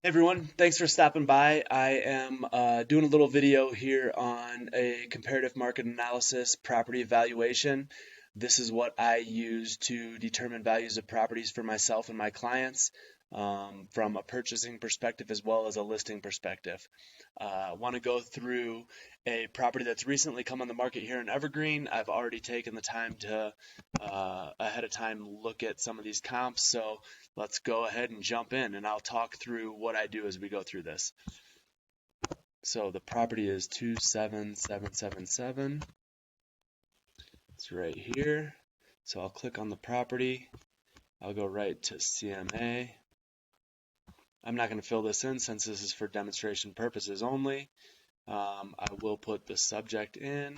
Hey everyone, thanks for stopping by. I am doing a little video here on a comparative market analysis property evaluation. This is what I use to determine values of properties for myself and my clients from a purchasing perspective as well as a listing perspective. I want to go through a property that's recently come on the market here in Evergreen. I've already taken the time to ahead of time look at some of these comps, so let's go ahead and jump in and I'll talk through what I do as we go through this. So the property is 27777. It's right here. So I'll click on the property. I'll go right to CMA. I'm not going to fill this in since this is for demonstration purposes only. I will put the subject in.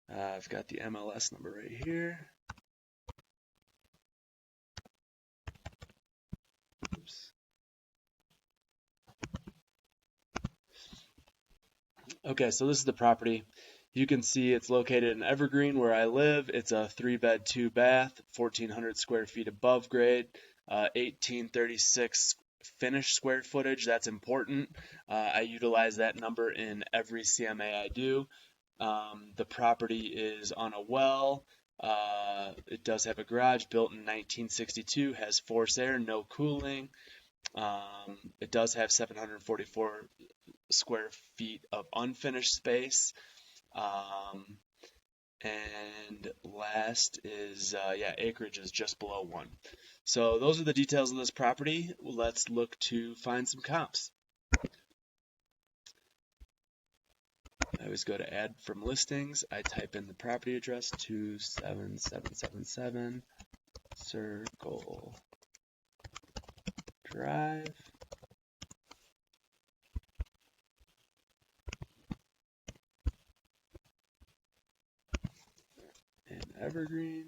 I've got the MLS number right here. Oops. Okay, so this is the property. You can see it's located in Evergreen where I live. It's a 3-bed, 2-bath, 1,400 square feet above grade, 1836 finished square footage. That's important. I utilize that number in every CMA I do. The property is on a well. It does have a garage built in 1962, has forced air, no cooling. It does have 744 square feet of unfinished space. And last is, acreage is just below 1. So those are the details of this property. Let's look to find some comps. I always go to add from listings. I type in the property address 27777 Circle Drive. And Evergreen.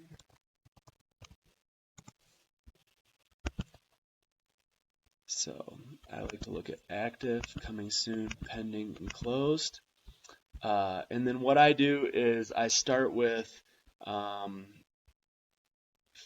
So I like to look at active, coming soon, pending, and closed. And then what I do is I start with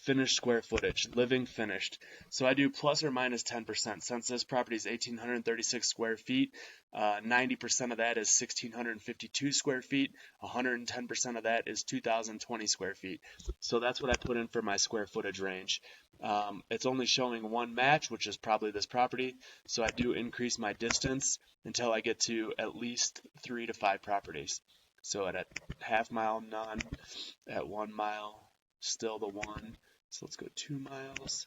finished square footage, living finished. So I do plus or minus 10%. Since this property is 1,836 square feet, 90% of that is 1,652 square feet. 110% of that is 2,020 square feet. So that's what I put in for my square footage range. It's only showing one match, which is probably this property. So I do increase my distance until I get to at least 3 to 5 properties. So at a half mile, none. At 1 mile, still the 1. So let's go 2 miles.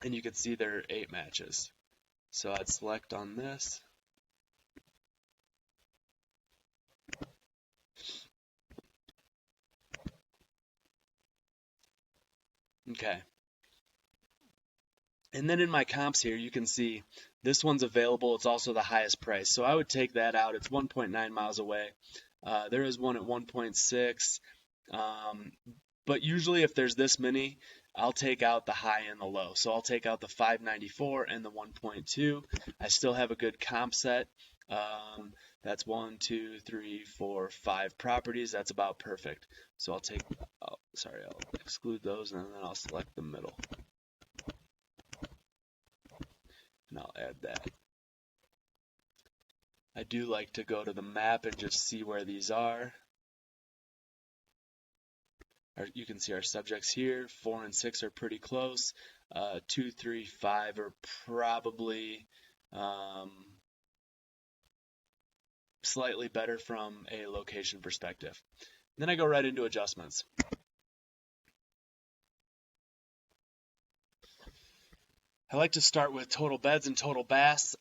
And you can see there are 8 matches. So I'd select on this. Okay. And then in my comps here, you can see this one's available. It's also the highest price. So I would take that out. It's 1.9 miles away. There is one at 1.6. But usually if there's this many, I'll take out the high and the low. So I'll take out the 594 and the 1.2. I still have a good comp set. That's 1, 2, 3, 4, 5 properties. That's about perfect. So I'll exclude those and then I'll select the middle. And I'll add that. I do like to go to the map and just see where these are. You can see our subjects here. 4 and 6 are pretty close. 2, 3, 5 are probably slightly better from a location perspective. Then I go right into adjustments. I like to start with total beds and total baths.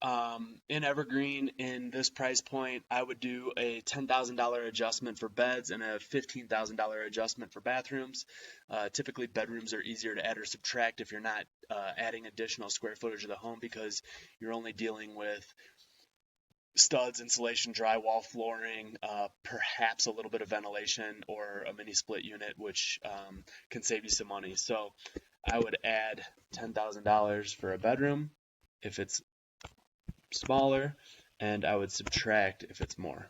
In Evergreen, in this price point, I would do a $10,000 adjustment for beds and a $15,000 adjustment for bathrooms. Typically, bedrooms are easier to add or subtract if you're not adding additional square footage of the home because you're only dealing with studs, insulation, drywall, flooring, perhaps a little bit of ventilation or a mini split unit, which can save you some money. So I would add $10,000 for a bedroom if it's smaller, and I would subtract if it's more.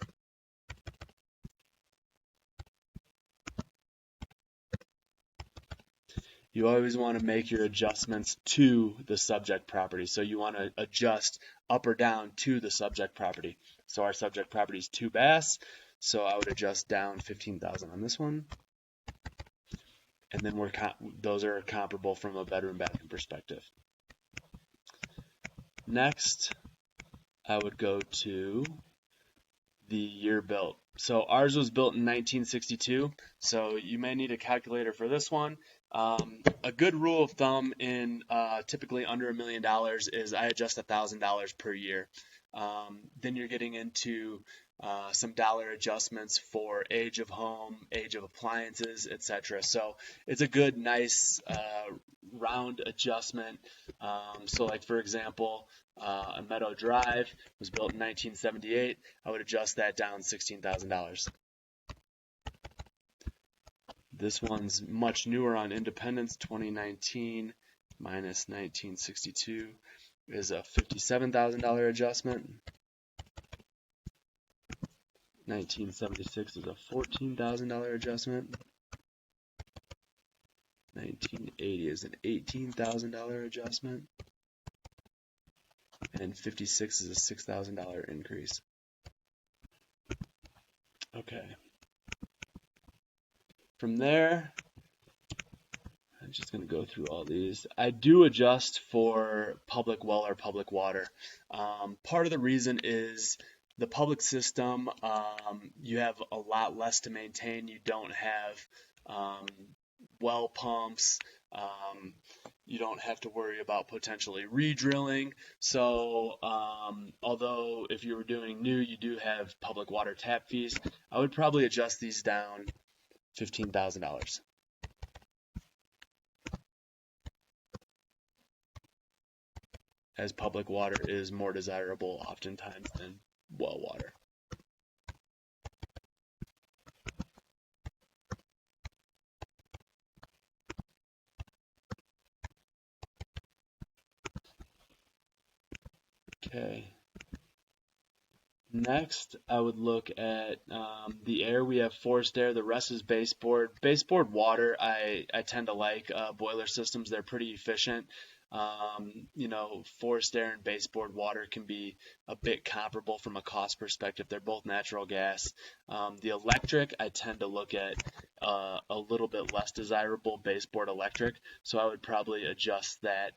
you always want to make your adjustments to the subject property. So you want to adjust up or down to the subject property. So our subject property is 2 bass, so I would adjust down 15,000 on this one. And then those are comparable from a bedroom-bathroom perspective. Next, I would go to the year built. So ours was built in 1962, so you may need a calculator for this one. A good rule of thumb in typically under $1 million is I adjust $1,000 per year. Then you're getting into some dollar adjustments for age of home, age of appliances, etc. So it's a good, nice round adjustment. So like for example, a Meadow Drive was built in 1978. I would adjust that down $16,000. This one's much newer on Independence, 2019 minus 1962 is a $57,000 adjustment. 1976 is a $14,000 adjustment. 1980 is an $18,000 adjustment. And 56 is a $6,000 increase. Okay. From there, I'm just going to go through all these. I do adjust for public well or public water. Part of the reason is the public system, you have a lot less to maintain. You don't have well pumps. You don't have to worry about potentially re-drilling. So although if you were doing new, you do have public water tap fees, I would probably adjust these down $15,000. As public water is more desirable oftentimes than well water. Okay. Next, I would look at the air. We have forced air. The rest is baseboard. Baseboard water, I tend to like. Boiler systems, they're pretty efficient. You know, forced air and baseboard water can be a bit comparable from a cost perspective. They're both natural gas. The electric, I tend to look at a little bit less desirable baseboard electric. So I would probably adjust that.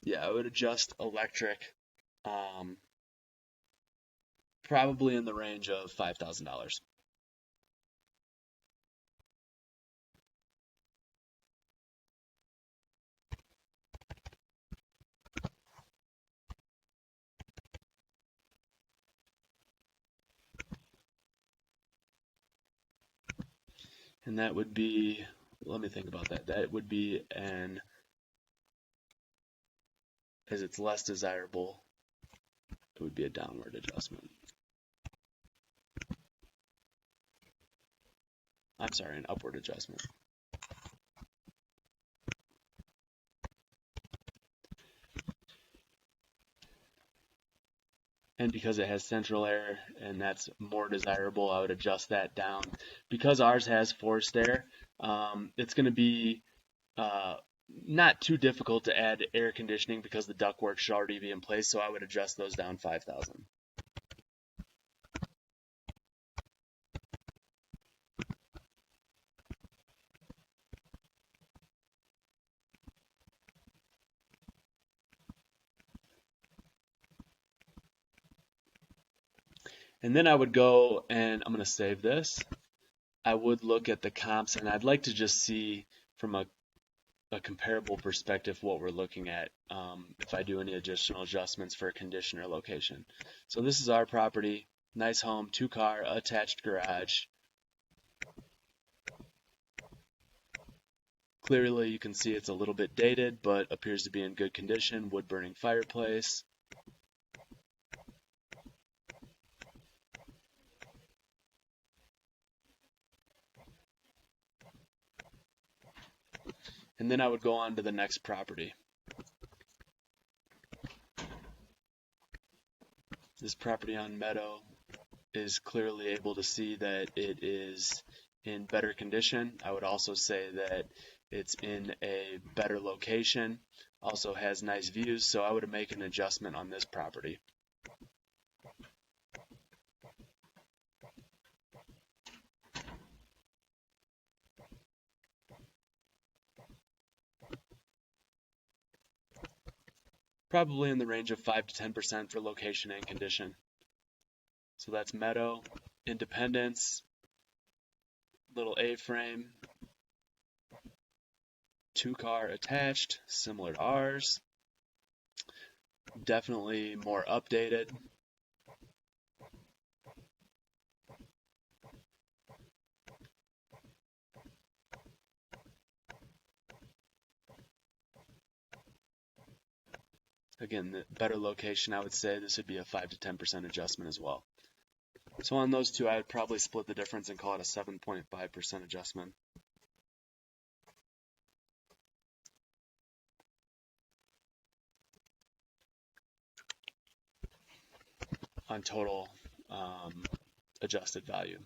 Yeah, I would adjust electric. Probably in the range of $5,000. And that would be, let me think about that. That would be as it's less desirable, it would be a downward adjustment. I'm sorry, an upward adjustment. And because it has central air and that's more desirable, I would adjust that down. Because ours has forced air, it's going to be not too difficult to add air conditioning because the ductwork should already be in place, so I would adjust those down 5,000. And then I would go and I'm going to save this. I would look at the comps and I'd like to just see from a comparable perspective what we're looking at if I do any additional adjustments for condition or location. So this is our property, nice home, 2-car, attached garage. Clearly you can see it's a little bit dated, but appears to be in good condition, wood burning fireplace. And then I would go on to the next property. This property on Meadow is clearly able to see that it is in better condition. I would also say that it's in a better location, also has nice views, so I would make an adjustment on this property. Probably in the range of 5 to 10% for location and condition. So that's Meadow, Independence, little A-frame, 2-car attached, similar to ours. Definitely more updated. Again, the better location, I would say this would be a 5 to 10% adjustment as well. So on those two, I would probably split the difference and call it a 7.5% adjustment. On total adjusted value.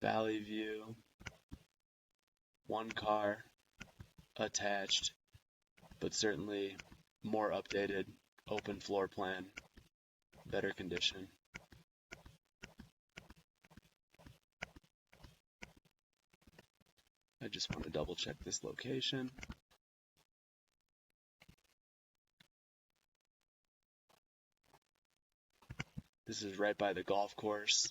Valley View, 1-car, attached, but certainly more updated, open floor plan, better condition. I just want to double check this location. This is right by the golf course.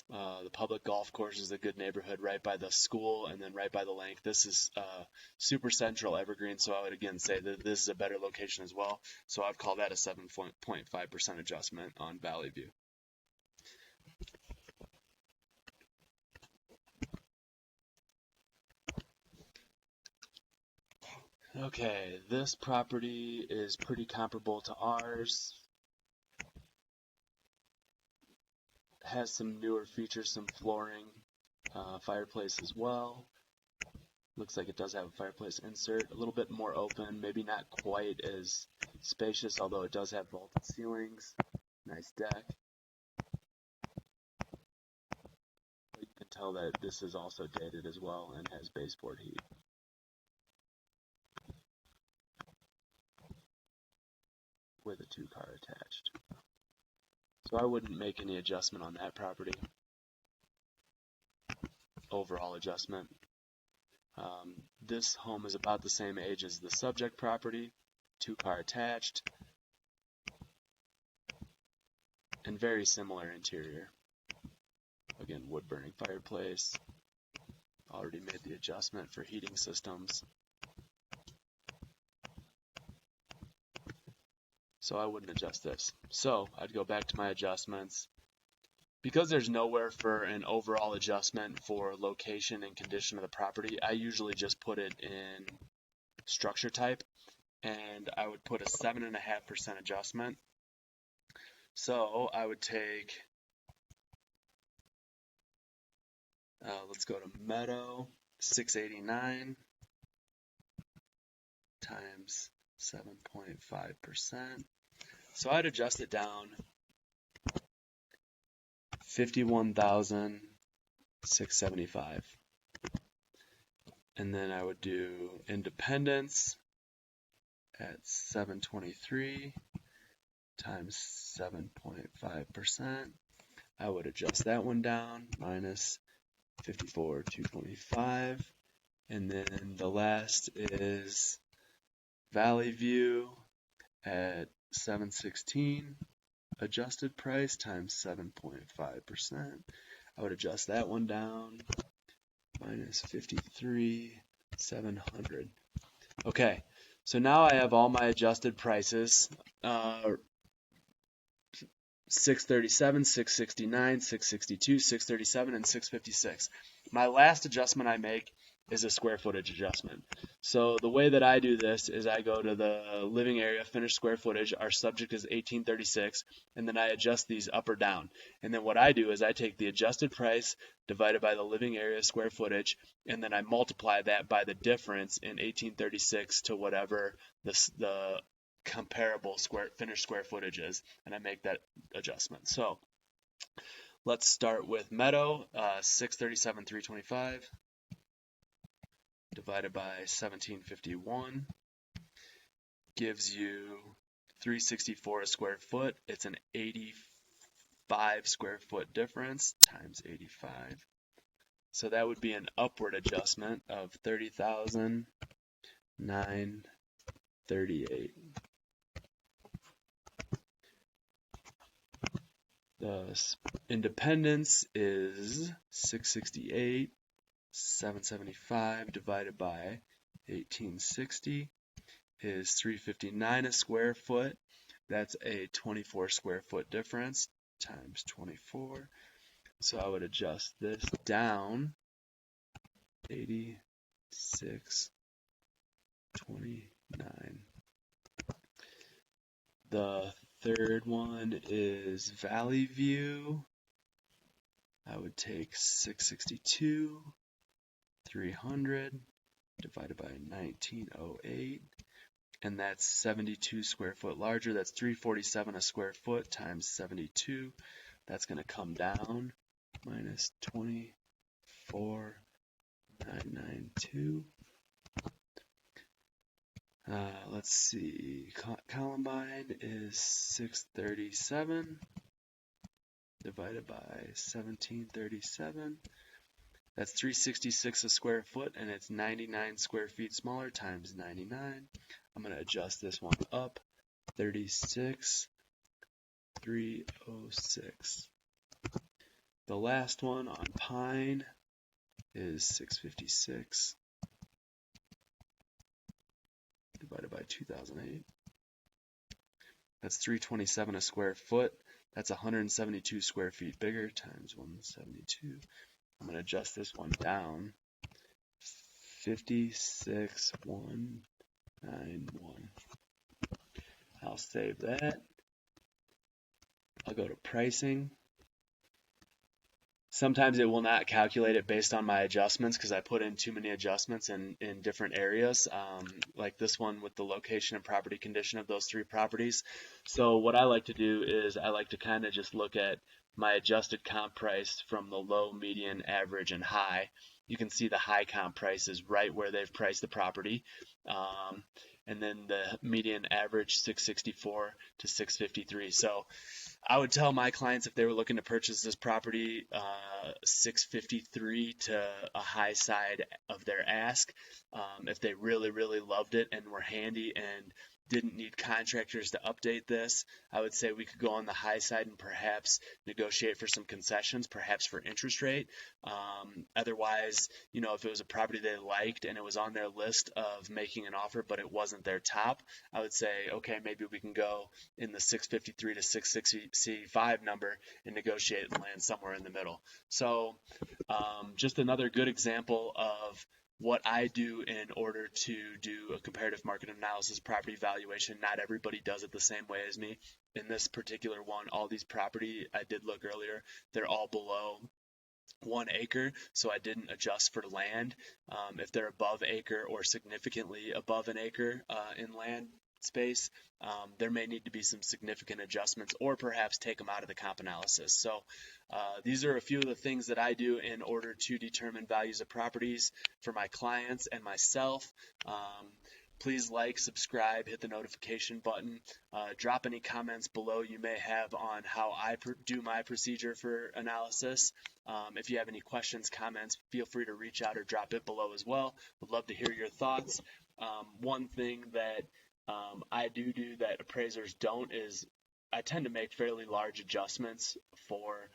The public golf course is a good neighborhood right by the school and then right by the lake. This is super central Evergreen, so I would again say that this is a better location as well. So I'd call that a 7.5% adjustment on Valley View. Okay, this property is pretty comparable to ours. Has some newer features, some flooring, fireplace as well. Looks like it does have a fireplace insert, a little bit more open, maybe not quite as spacious, although it does have vaulted ceilings, nice deck. You can tell that this is also dated as well and has baseboard heat. With a 2-car attached. So I wouldn't make any adjustment on that property. Overall adjustment. This home is about the same age as the subject property, 2-car attached, and very similar interior. Again, wood burning fireplace. Already made the adjustment for heating systems. So I wouldn't adjust this. So I'd go back to my adjustments. Because there's nowhere for an overall adjustment for location and condition of the property, I usually just put it in structure type, and I would put a 7.5% adjustment. So I would take, let's go to Meadow, 689 times 7.5%. So I'd adjust it down 51,675. And then I would do Independence at 723 times 7.5%. I would adjust that one down, minus 54,225. And then the last is Valley View at 716. Adjusted price times 7.5%. I would adjust that one down, minus 53,700. Okay, so now I have all my adjusted prices. 637, 669, 662, 637, and 656. My last adjustment I make is a square footage adjustment. So the way that I do this is I go to the living area, finished square footage, our subject is 1836, and then I adjust these up or down. And then what I do is I take the adjusted price divided by the living area square footage, and then I multiply that by the difference in 1836 to whatever the comparable finished square footage is, and I make that adjustment. So Let's start with Meadow, 637,325 divided by 1751 gives you 364 a square foot. It's an 85 square foot difference times 85. So that would be an upward adjustment of 30,938. The independence is 668, 775 divided by 1860 is 359 a square foot. That's a 24 square foot difference times 24. So I would adjust this down 86.29. The third one is Valley View. I would take 662, 300 divided by 1908, and that's 72 square foot larger. That's 347 a square foot times 72. That's going to come down minus 24,992. Let's see, Columbine is 637 divided by 1737. That's 366 a square foot, and it's 99 square feet smaller times 99. I'm going to adjust this one up, 36,306. The last one on Pine is 656 divided by 2008. That's 327 a square foot. That's 172 square feet bigger times 172. I'm going to adjust this one down, 56,191. I'll save that. I'll go to pricing. Sometimes it will not calculate it based on my adjustments because I put in too many adjustments in different areas, like this one with the location and property condition of those three properties. So what I like to do is I like to kind of just look at my adjusted comp price from the low, median, average, and high. You can see the high comp price is right where they've priced the property. And then the median average 664 to 653. So I would tell my clients if they were looking to purchase this property, 653 to a high side of their ask. If they really, really loved it and were handy and didn't need contractors to update this, I would say we could go on the high side and perhaps negotiate for some concessions, perhaps for interest rate. Otherwise, if it was a property they liked and it was on their list of making an offer, but it wasn't their top, I would say, okay, maybe we can go in the 653 to 665 number and negotiate and land somewhere in the middle. So just another good example of what I do in order to do a comparative market analysis property valuation. Not everybody does it the same way as me. In this particular one, all these property, I did look earlier, they're all below 1 acre, so I didn't adjust for land. If they're above acre or significantly above an acre in land space, there may need to be some significant adjustments or perhaps take them out of the comp analysis. So these are a few of the things that I do in order to determine values of properties for my clients and myself. Please like, subscribe, hit the notification button. Drop any comments below you may have on how I do my procedure for analysis. If you have any questions, comments, feel free to reach out or drop it below as well. Would love to hear your thoughts. One thing that I do that appraisers don't is I tend to make fairly large adjustments for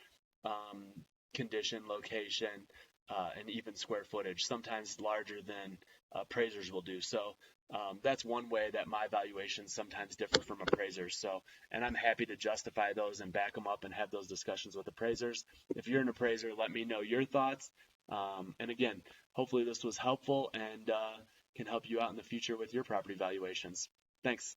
condition, location, and even square footage, sometimes larger than appraisers will do. So that's one way that my valuations sometimes differ from appraisers. So, and I'm happy to justify those and back them up and have those discussions with appraisers. If you're an appraiser, let me know your thoughts. And again, hopefully this was helpful and can help you out in the future with your property valuations. Thanks.